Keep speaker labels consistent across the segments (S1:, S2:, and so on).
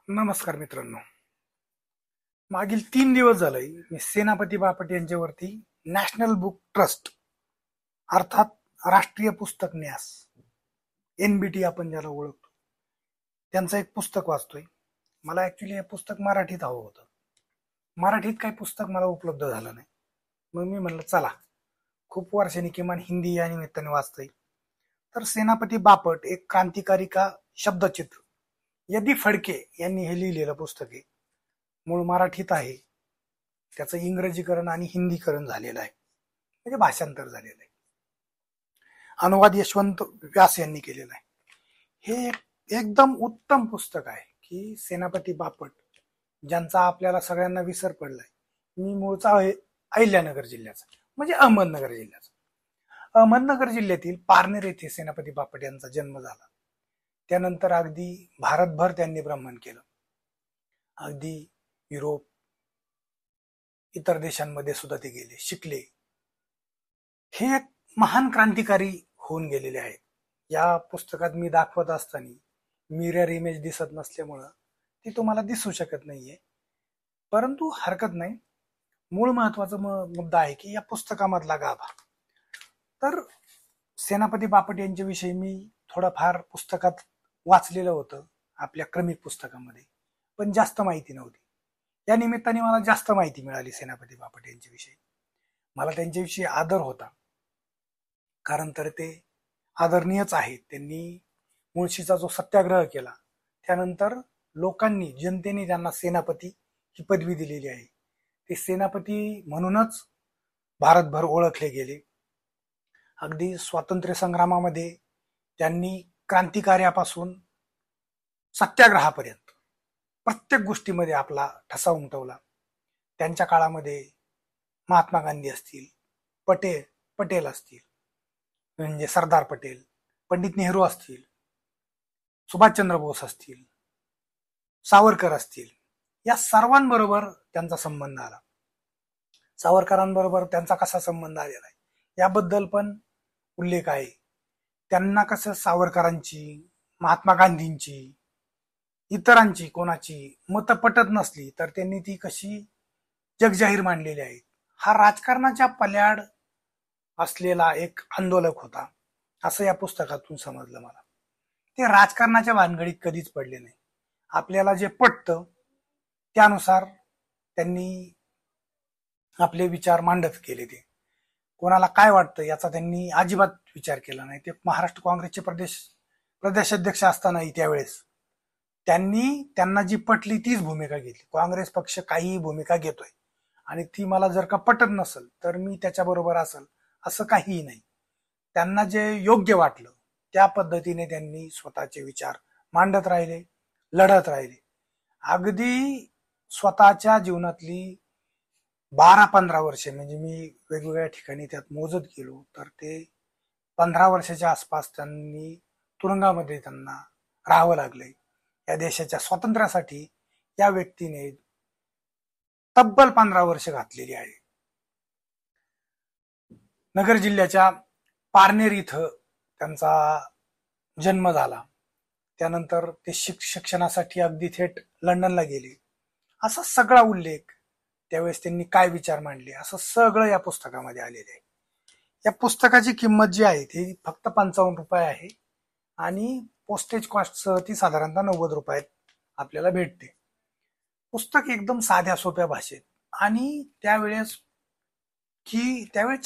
S1: नमस्कार मित्रांनो. मागील 3 दिवस झालंय मी सेनापती बापट यांच्यावरती नॅशनल बुक ट्रस्ट अर्थात राष्ट्रीय पुस्तक न्यास NBT आपण ज्याला ओळखतो त्यांचं एक पुस्तक वाचतोय. मला ऍक्च्युली हे पुस्तक मराठीत हवं होतं. मराठीत काही पुस्तक मला उपलब्ध झालं नाही. मग मी म्हणलं चला खूप वर्षांनी किमान हिंदी या निमित्ताने वाचतोय. तर सेनापती बापट एक क्रांतिकारी का शब्दचित्र यदी फडके यांनी हे लिहिलेलं पुस्तक आहे. मूळ मराठीत आहे, त्याचं इंग्रजीकरण आणि हिंदीकरण झालेलं आहे, म्हणजे भाषांतर झालेलं आहे. अनुवाद यशवंत व्यास यांनी केलेला आहे. हे एकदम उत्तम पुस्तक आहे की सेनापती बापट ज्यांचा आपल्याला सगळ्यांना विसर पडलाय. मी मूळचा आहे अहिल्यानगर जिल्ह्याचा, म्हणजे अहमदनगर जिल्ह्याचा. अहमदनगर जिल्ह्यातील पारनेर येथे सेनापती बापट यांचा जन्म झाला. त्यानंतर अगदी भारतभर त्यांनी भ्रमण केलं. अगदी युरोप, इतर देशांमध्ये सुद्धा ते गेले, शिकले. हे एक महान क्रांतिकारी होऊन गेलेले आहेत. या पुस्तकात मी दाखवत असताना मिरर इमेज दिसत नसल्यामुळं ती तुम्हाला दिसू शकत नाहीये, परंतु हरकत नाही. मूळ महत्वाचा मुद्दा आहे की या पुस्तकामधला गाभा. तर सेनापती बापट यांच्याविषयी मी थोडंफार पुस्तकात वाचलेलं होतं आपल्या क्रमिक पुस्तकामध्ये, पण जास्त माहिती नव्हती. या निमित्ताने मला जास्त माहिती मिळाली सेनापती बापट यांच्याविषयी. मला त्यांच्याविषयी आदर होता, कारण तर ते आदरणीयच आहेत. त्यांनी मुळशीचा जो सत्याग्रह केला त्यानंतर लोकांनी, जनतेने त्यांना सेनापती ही पदवी दिलेली आहे. ते सेनापती म्हणूनच भारतभर ओळखले गेले. अगदी स्वातंत्र्य संग्रामामध्ये त्यांनी क्रांतिकार्यापासून सत्याग्रहापर्यंत प्रत्येक गोष्टीमध्ये आपला ठसा उमटवला. त्यांच्या काळामध्ये महात्मा गांधी असतील, पटेल असतील, म्हणजे सरदार पटेल, पंडित नेहरू असतील, सुभाषचंद्र बोस असतील, सावरकर असतील, या सर्वांबरोबर त्यांचा संबंध आला. सावरकरांबरोबर त्यांचा कसा संबंध आलेला आहे याबद्दल पण उल्लेख आहे. त्यांना कसं सावरकरांची, महात्मा गांधींची, इतरांची कोणाची मतं पटत नसली तर त्यांनी ती कशी जगजाहीर मांडलेली आहेत. हा राजकारणाच्या पल्याड असलेला एक आंदोलक होता, असं या पुस्तकातून समजलं मला. ते राजकारणाच्या भानगडीत कधीच पडले नाही. आपल्याला जे पटतं त्यानुसार त्यांनी आपले विचार मांडत गेले. ते कोणाला काय वाटतं याचा त्यांनी अजिबात विचार केला नाही. ते महाराष्ट्र काँग्रेसचे प्रदेशाध्यक्ष असतानाही त्यावेळेस त्यांना जी पटली तीच भूमिका घेतली. काँग्रेस पक्ष काही भूमिका घेतोय आणि ती मला जर का पटत नसेल तर मी त्याच्याबरोबर असेल असं काहीही नाही. त्यांना जे योग्य वाटलं त्या पद्धतीने त्यांनी स्वतःचे विचार मांडत राहिले, लढत राहिले. अगदी स्वतःच्या जीवनातली 12-15 वर्षे, म्हणजे मी वेगवेगळ्या ठिकाणी त्यात मोजत गेलो तर ते 15 वर्षाच्या आसपास त्यांनी तुरुंगामध्ये त्यांना राहावं लागलंय. या देशाच्या स्वातंत्र्यासाठी या व्यक्तीने तब्बल 15 वर्ष घातलेली आहे. नगर जिल्ह्याच्या पारनेर इथं त्यांचा जन्म झाला. त्यानंतर ते शिक्षणासाठी अगदी थेट लंडनला गेले. असा सगळा उल्लेख, त्यावेळेस त्यांनी काय विचार मांडले, असं सगळं या पुस्तकामध्ये आलेलं आहे. या पुस्तकाची किंमत जी आहे ती फक्त 55 रुपये आहे आणि पोस्टेज कॉस्टसह ती साधारणतः 90 रुपयात आपल्याला भेटते. पुस्तक एकदम साध्या सोप्या भाषेत, आणि त्यावेळेसच्या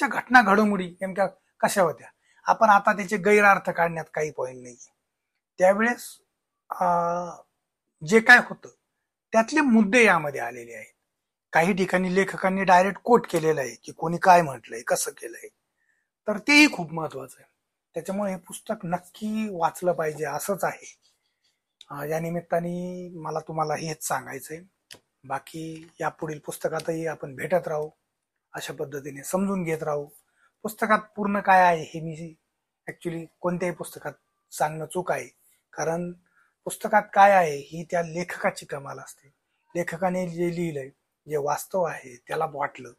S1: घटना घडोमोडी नेमक्या कशा होत्या, आपण आता त्याचे गैरअर्थ काढण्यात काही पॉईंट नाही. त्यावेळेस जे काय होतं त्यातले मुद्दे यामध्ये आलेले आहेत. काही ठिकाणी लेखकांनी डायरेक्ट कोट केलेलं आहे की कोणी काय म्हटलंय, कसं केलंय, तर तेही खूप महत्वाचं आहे. त्याच्यामुळे हे पुस्तक नक्की वाचलं पाहिजे असंच आहे. या निमित्ताने मला तुम्हाला हेच सांगायचंय. बाकी या पुढील पुस्तकातही आपण भेटत राहू, अशा पद्धतीने समजून घेत राहू. पुस्तकात पूर्ण काय आहे हे मी ऍक्च्युली कोणत्याही पुस्तकात सांगणं चूक आहे, कारण पुस्तकात काय आहे ही त्या लेखकाची कमाल असते. लेखकाने जे लिहिलंय, जे वास्तव आहे त्याला वाटलं,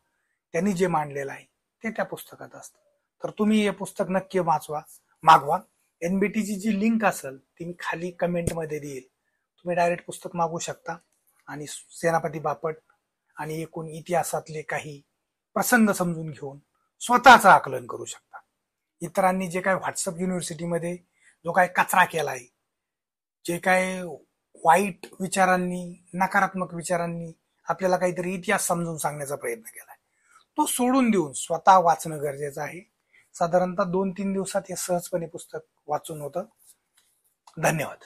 S1: त्यांनी जे मांडलेलं आहे ते त्या पुस्तकात असतं. तर तुम्ही हे पुस्तक नक्की वाचवा, मागवा. NBTची जी लिंक असेल ती मी खाली कमेंटमध्ये देईल, तुम्ही डायरेक्ट पुस्तक मागवू शकता आणि सेनापती बापट आणि एकूण इतिहासातले काही प्रसंग समजून घेऊन स्वतःचं आकलन करू शकता. इतरांनी जे काय व्हॉट्सअप युनिव्हर्सिटीमध्ये जो काय कचरा केलाय, जे काय वाईट विचारांनी, नकारात्मक विचारांनी आपल्याला काहीतरी इतिहास समजून सांगण्याचा प्रयत्न केलाय, तो सोडून देऊन स्वतः वाचणं गरजेचं आहे. साधारणतः 2-3 दिवसात हे सहजपणे पुस्तक वाचून होतं. धन्यवाद.